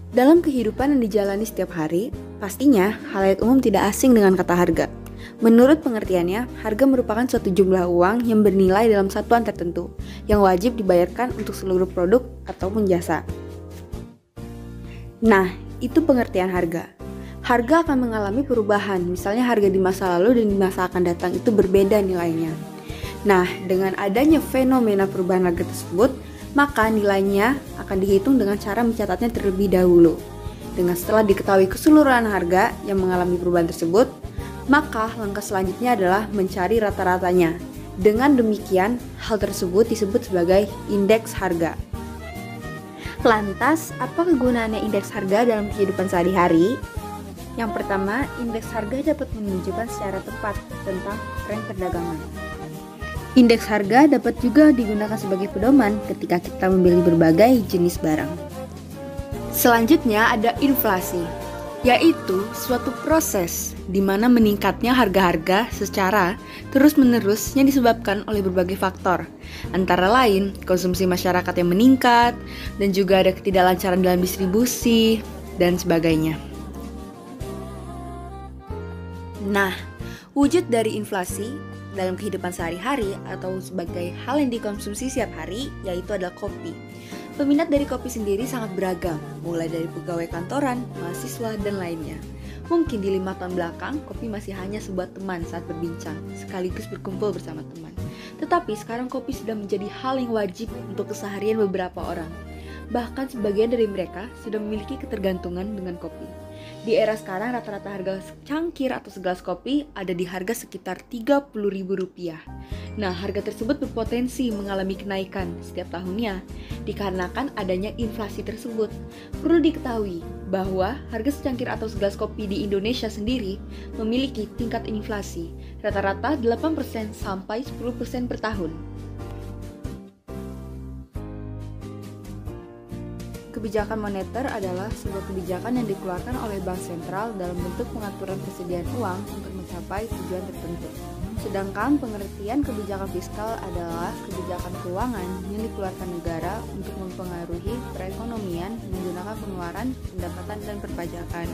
Dalam kehidupan yang dijalani setiap hari, pastinya halayak umum tidak asing dengan kata harga. Menurut pengertiannya, harga merupakan suatu jumlah uang yang bernilai dalam satuan tertentu, yang wajib dibayarkan untuk seluruh produk ataupun jasa. Nah, itu pengertian harga. Harga akan mengalami perubahan, misalnya harga di masa lalu dan di masa akan datang itu berbeda nilainya. Nah, dengan adanya fenomena perubahan harga tersebut, maka nilainya akan dihitung dengan cara mencatatnya terlebih dahulu. Dengan setelah diketahui keseluruhan harga yang mengalami perubahan tersebut, maka langkah selanjutnya adalah mencari rata-ratanya. Dengan demikian, hal tersebut disebut sebagai indeks harga. Lantas, apa kegunaannya indeks harga dalam kehidupan sehari-hari? Yang pertama, indeks harga dapat menunjukkan secara tepat tentang tren perdagangan. Indeks harga dapat juga digunakan sebagai pedoman ketika kita membeli berbagai jenis barang. Selanjutnya ada inflasi, yaitu suatu proses di mana meningkatnya harga-harga secara terus-menerus yang disebabkan oleh berbagai faktor, antara lain konsumsi masyarakat yang meningkat, dan juga ada ketidaklancaran dalam distribusi, dan sebagainya. Nah, wujud dari inflasi dalam kehidupan sehari-hari atau sebagai hal yang dikonsumsi setiap hari yaitu adalah kopi. Peminat dari kopi sendiri sangat beragam, mulai dari pegawai kantoran, mahasiswa, dan lainnya. Mungkin di 5 tahun belakang, kopi masih hanya sebuah teman saat berbincang, sekaligus berkumpul bersama teman. Tetapi sekarang kopi sudah menjadi hal yang wajib untuk keseharian beberapa orang. Bahkan sebagian dari mereka sudah memiliki ketergantungan dengan kopi. Di era sekarang rata-rata harga cangkir atau segelas kopi ada di harga sekitar Rp30.000. Nah, harga tersebut berpotensi mengalami kenaikan setiap tahunnya dikarenakan adanya inflasi tersebut. Perlu diketahui bahwa harga secangkir atau segelas kopi di Indonesia sendiri memiliki tingkat inflasi rata-rata 8% sampai 10% per tahun. Kebijakan moneter adalah sebuah kebijakan yang dikeluarkan oleh bank sentral dalam bentuk pengaturan persediaan uang untuk mencapai tujuan tertentu. Sedangkan pengertian kebijakan fiskal adalah kebijakan keuangan yang dikeluarkan negara untuk mempengaruhi perekonomian menggunakan pengeluaran, pendapatan, dan perpajakan.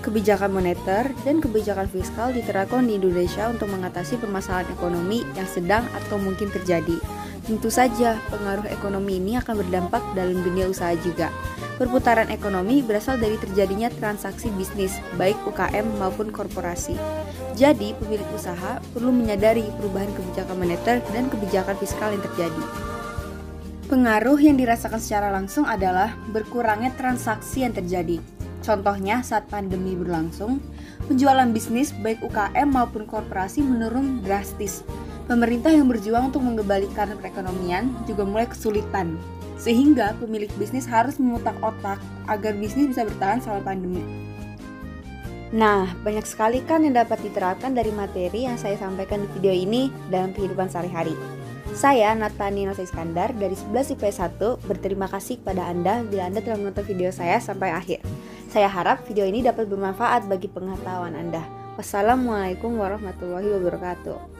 Kebijakan moneter dan kebijakan fiskal diterapkan di Indonesia untuk mengatasi permasalahan ekonomi yang sedang atau mungkin terjadi. Tentu saja, pengaruh ekonomi ini akan berdampak dalam dunia usaha juga. Perputaran ekonomi berasal dari terjadinya transaksi bisnis, baik UKM maupun korporasi. Jadi, pemilik usaha perlu menyadari perubahan kebijakan moneter dan kebijakan fiskal yang terjadi. Pengaruh yang dirasakan secara langsung adalah berkurangnya transaksi yang terjadi. Contohnya, saat pandemi berlangsung, penjualan bisnis baik UKM maupun korporasi menurun drastis. Pemerintah yang berjuang untuk mengembalikan perekonomian juga mulai kesulitan, sehingga pemilik bisnis harus memutar otak agar bisnis bisa bertahan selama pandemi. Nah, banyak sekali kan yang dapat diterapkan dari materi yang saya sampaikan di video ini dalam kehidupan sehari-hari. Saya, Nathaniel Iskandar dari 11 IPS 1, berterima kasih kepada Anda bila Anda telah menonton video saya sampai akhir. Saya harap video ini dapat bermanfaat bagi pengetahuan Anda. Wassalamualaikum warahmatullahi wabarakatuh.